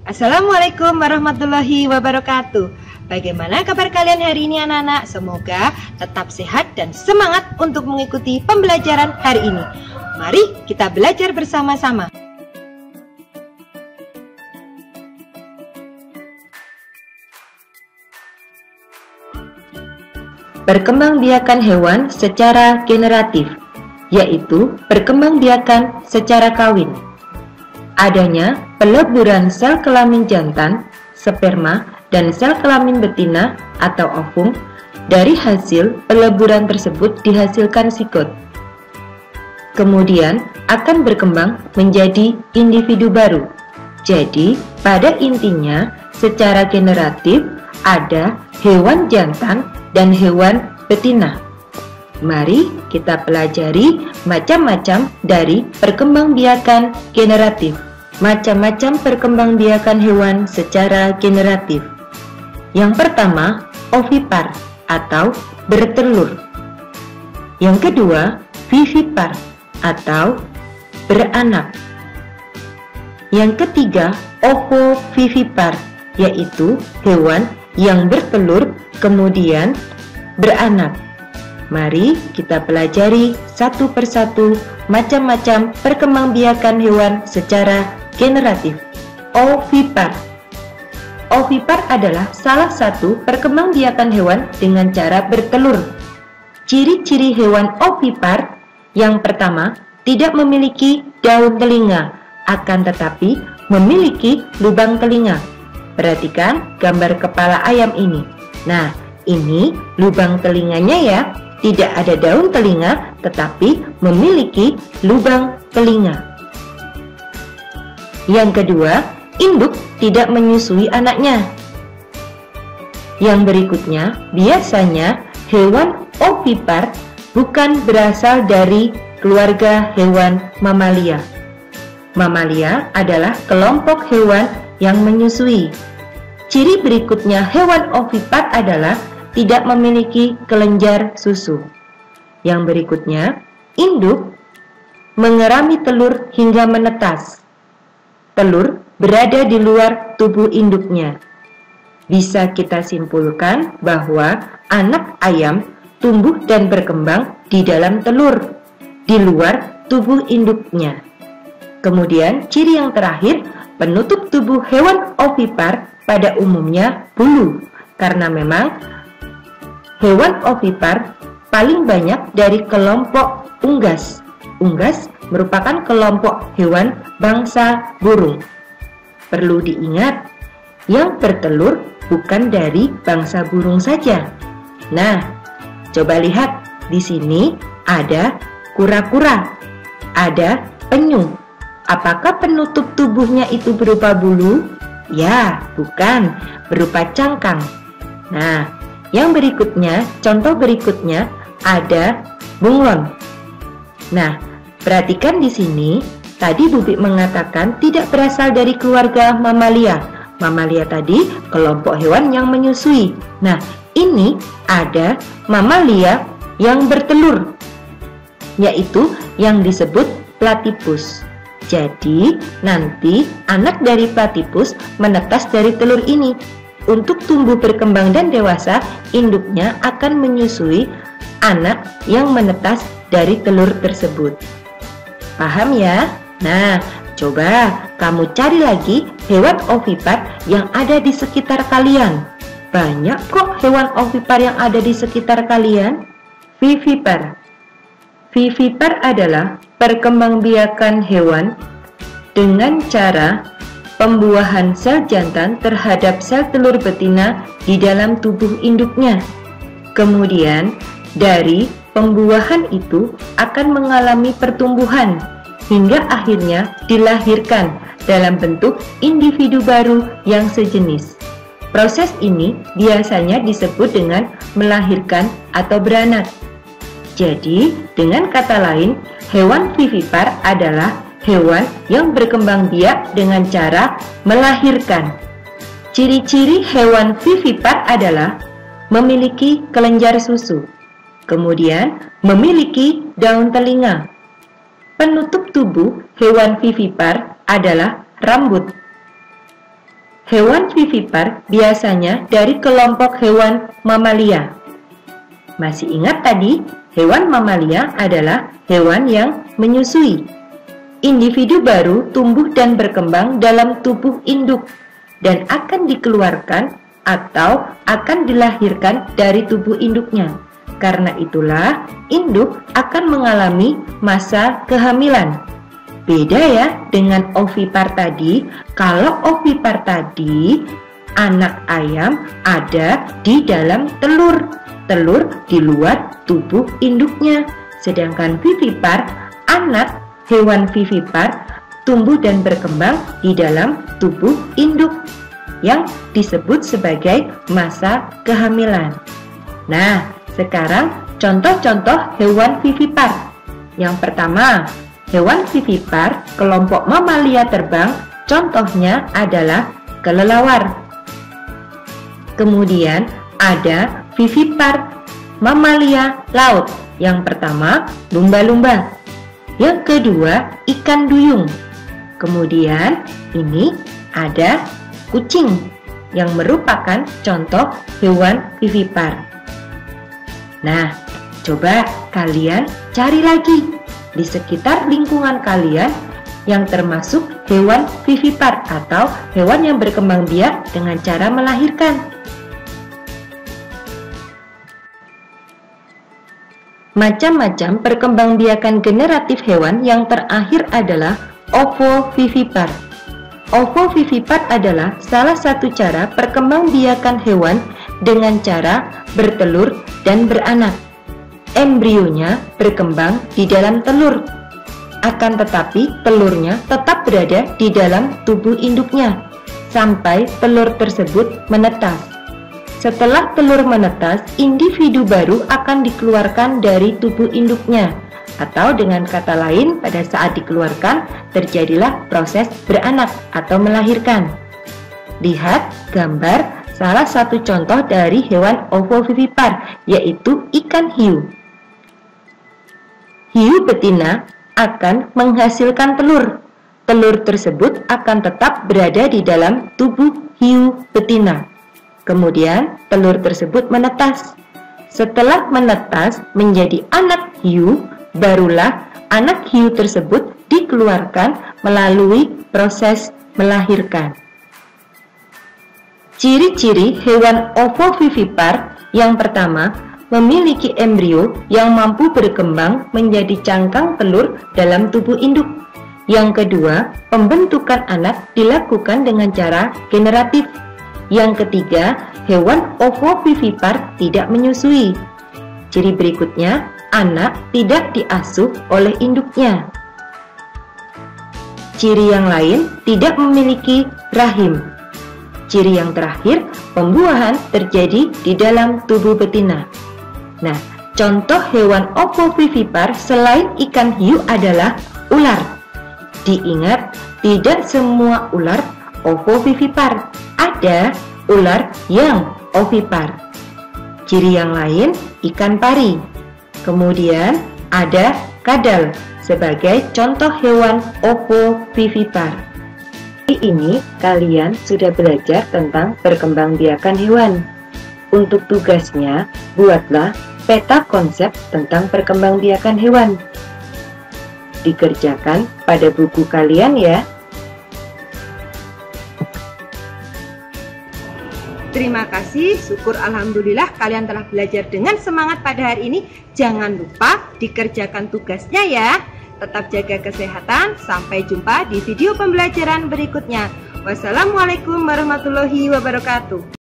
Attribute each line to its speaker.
Speaker 1: Assalamualaikum warahmatullahi wabarakatuh. Bagaimana kabar kalian hari ini anak-anak? Semoga tetap sehat dan semangat untuk mengikuti pembelajaran hari ini. Mari kita belajar bersama-sama. Perkembangbiakan hewan secara generatif, yaitu perkembangbiakan secara kawin. Adanya peleburan sel kelamin jantan, sperma, dan sel kelamin betina atau ovum. Dari hasil peleburan tersebut dihasilkan sigot. Kemudian akan berkembang menjadi individu baru. Jadi, pada intinya secara generatif ada hewan jantan dan hewan betina. Mari kita pelajari macam-macam dari perkembangbiakan generatif. Macam-macam perkembangbiakan hewan secara generatif. Yang pertama, ovipar atau bertelur. Yang kedua, vivipar atau beranak. Yang ketiga, ovovivipar, yaitu hewan yang bertelur kemudian beranak. Mari kita pelajari satu persatu macam-macam perkembangbiakan hewan secara generatif. Ovipar. Ovipar adalah salah satu perkembangbiakan hewan dengan cara bertelur. Ciri-ciri hewan ovipar yang pertama, tidak memiliki daun telinga, akan tetapi memiliki lubang telinga. Perhatikan gambar kepala ayam ini. Nah, ini lubang telinganya ya. Tidak ada daun telinga, tetapi memiliki lubang telinga. Yang kedua, induk tidak menyusui anaknya. Yang berikutnya, biasanya hewan ovipar bukan berasal dari keluarga hewan mamalia. Mamalia adalah kelompok hewan yang menyusui. Ciri berikutnya hewan ovipar adalah tidak memiliki kelenjar susu. Yang berikutnya, induk mengerami telur hingga menetas. Telur berada di luar tubuh induknya. Bisa kita simpulkan bahwa anak ayam tumbuh dan berkembang di dalam telur, di luar tubuh induknya. Kemudian, ciri yang terakhir, penutup tubuh hewan ovipar pada umumnya bulu, karena memang hewan ovipar paling banyak dari kelompok unggas. Unggas merupakan kelompok hewan bangsa burung. Perlu diingat, yang bertelur bukan dari bangsa burung saja. Nah, coba lihat di sini ada kura-kura, ada penyu. Apakah penutup tubuhnya itu berupa bulu? Ya, bukan, berupa cangkang. Nah, yang berikutnya, contoh berikutnya ada bunglon. Nah, perhatikan di sini, tadi Bubi mengatakan tidak berasal dari keluarga mamalia. Mamalia tadi kelompok hewan yang menyusui. Nah, ini ada mamalia yang bertelur, yaitu yang disebut platypus. Jadi, nanti anak dari platypus menetas dari telur ini. Untuk tumbuh berkembang dan dewasa, induknya akan menyusui anak yang menetas dari telur tersebut. Paham ya? Nah, coba kamu cari lagi hewan ovipar yang ada di sekitar kalian. Banyak kok hewan ovipar yang ada di sekitar kalian. Vivipar. Vivipar adalah perkembangbiakan hewan dengan cara pembuahan sel jantan terhadap sel telur betina di dalam tubuh induknya. Kemudian, dari pembuahan itu akan mengalami pertumbuhan hingga akhirnya dilahirkan dalam bentuk individu baru yang sejenis. Proses ini biasanya disebut dengan melahirkan atau beranak. Jadi, dengan kata lain, hewan vivipar adalah hewan yang berkembang biak dengan cara melahirkan. Ciri-ciri hewan vivipar adalah memiliki kelenjar susu, kemudian memiliki daun telinga. Penutup tubuh hewan vivipar adalah rambut. Hewan vivipar biasanya dari kelompok hewan mamalia. Masih ingat tadi, hewan mamalia adalah hewan yang menyusui. Individu baru tumbuh dan berkembang dalam tubuh induk dan akan dikeluarkan atau akan dilahirkan dari tubuh induknya. Karena itulah, induk akan mengalami masa kehamilan. Beda ya dengan ovipar tadi. Kalau ovipar tadi, anak ayam ada di dalam telur. Telur di luar tubuh induknya. Sedangkan vivipar, anak hewan vivipar tumbuh dan berkembang di dalam tubuh induk yang disebut sebagai masa kehamilan. Nah, sekarang contoh-contoh hewan vivipar. Yang pertama, hewan vivipar kelompok mamalia terbang, contohnya adalah kelelawar. Kemudian ada vivipar mamalia laut. Yang pertama, lumba-lumba. Yang kedua, ikan duyung. Kemudian ini ada kucing yang merupakan contoh hewan vivipar. Nah, coba kalian cari lagi di sekitar lingkungan kalian yang termasuk hewan vivipar atau hewan yang berkembang biak dengan cara melahirkan. Macam-macam perkembangbiakan generatif hewan, yang terakhir adalah ovovivipar. Ovovivipar adalah salah satu cara perkembangbiakan hewan dengan cara bertelur dan beranak. Embrionya berkembang di dalam telur, akan tetapi telurnya tetap berada di dalam tubuh induknya sampai telur tersebut menetas. Setelah telur menetas, individu baru akan dikeluarkan dari tubuh induknya. Atau dengan kata lain, pada saat dikeluarkan, terjadilah proses beranak atau melahirkan. Lihat gambar salah satu contoh dari hewan ovovivipar, yaitu ikan hiu. Hiu betina akan menghasilkan telur. Telur tersebut akan tetap berada di dalam tubuh hiu betina. Kemudian telur tersebut menetas. Setelah menetas menjadi anak hiu, barulah anak hiu tersebut dikeluarkan melalui proses melahirkan. Ciri-ciri hewan ovovivipar: yang pertama, memiliki embrio yang mampu berkembang menjadi cangkang telur dalam tubuh induk. Yang kedua, pembentukan anak dilakukan dengan cara generatif. Yang ketiga, hewan ovovivipar tidak menyusui. Ciri berikutnya, anak tidak diasuh oleh induknya. Ciri yang lain, tidak memiliki rahim. Ciri yang terakhir, pembuahan terjadi di dalam tubuh betina. Nah, contoh hewan ovovivipar selain ikan hiu adalah ular. Diingat, tidak semua ular ovovivipar. Ada ular yang ovipar. Ciri yang lain, ikan pari. Kemudian ada kadal sebagai contoh hewan ovovivipar. Hari ini kalian sudah belajar tentang perkembangbiakan hewan. Untuk tugasnya, buatlah peta konsep tentang perkembangbiakan hewan. Dikerjakan pada buku kalian ya. Terima kasih, syukur alhamdulillah kalian telah belajar dengan semangat pada hari ini. Jangan lupa dikerjakan tugasnya ya. Tetap jaga kesehatan, sampai jumpa di video pembelajaran berikutnya. Wassalamualaikum warahmatullahi wabarakatuh.